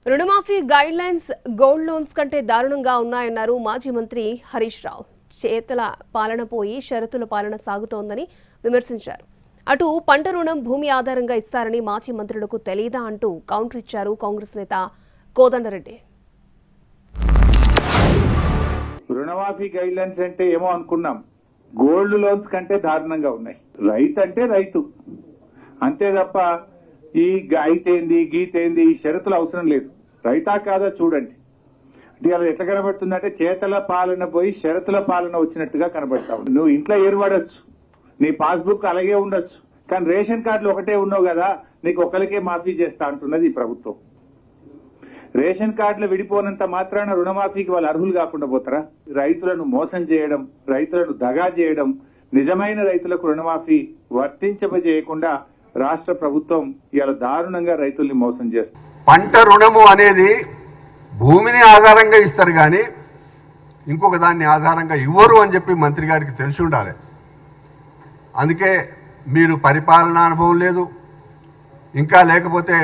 రుణమాఫీ guide lines gold loans కంటే దారుణంగా ఉన్నాయన్నారు మాజీ మంత్రి హరీష్ రావు. చేతల పాలన పోయి షరతుల పాలన సాగుతోందని విమర్శించారు. అటు పంట రుణం భూమి ఆధారంగా ఇస్తారని మాజీ మంత్రులకు తెలీదా అంటూ కౌంటర్ ఇచ్చారు కాంగ్రెస్ నేత కోదండరెడ్డి. రుణమాఫీ గైడ్ లైన్స్ అంటే ఏమో అనుకున్నాం, గోల్డ్ లోన్స్ కంటే దారుణంగా ఉన్నాయి. రైతు అంటే రైతు అంతే తప్ప ఈ అయితేంది గీతేంది ఈ షరతులు అవసరం లేదు. రైతా కాదా చూడండి. అంటే అలా ఎట్లా కనబడుతుందంటే చేతల పాలన పోయి షరతుల పాలన వచ్చినట్టుగా కనబడతావు. నువ్వు ఇంట్లో ఏర్పడచ్చు, నీ పాస్బుక్ అలాగే ఉండొచ్చు, కానీ రేషన్ కార్డులు ఒకటే ఉన్నావు కదా, నీకు ఒకరికే మాఫీ చేస్తా అంటున్నది ఈ ప్రభుత్వం. రేషన్ కార్డులు విడిపోనంత మాత్రాన రుణమాఫీకి వాళ్ళు అర్హులు కాకుండా పోతారా? రైతులను మోసం చేయడం, రైతులను దగా చేయడం, నిజమైన రైతులకు రుణమాఫీ వర్తించజేయకుండా రాష్ట్ర ప్రభుత్వం ఇవాళ దారుణంగా రైతుల్ని మోసం చేస్తుంది. పంట రుణము అనేది భూమిని ఆధారంగా ఇస్తారు కానీ ఇంకొక దాన్ని ఆధారంగా ఇవ్వరు అని చెప్పి మంత్రి గారికి తెలిసి ఉండాలి. అందుకే మీరు పరిపాలనా అనుభవం లేదు, ఇంకా లేకపోతే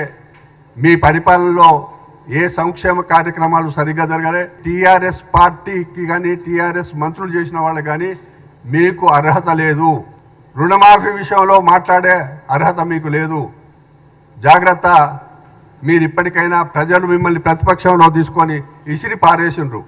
మీ పరిపాలనలో ఏ సంక్షేమ కార్యక్రమాలు సరిగ్గా జరగలే. టీఆర్ఎస్ పార్టీకి కానీ టీఆర్ఎస్ మంత్రులు చేసిన వాళ్ళు కానీ మీకు అర్హత లేదు. రుణమాఫీ విషయంలో మాట్లాడే అర్హత మీకు లేదు. జాగ్రత్త. మీరు ఇప్పటికైనా ప్రజలు మిమ్మల్ని ప్రతిపక్షంలో తీసుకొని ఇసిరి పారేసిండ్రు.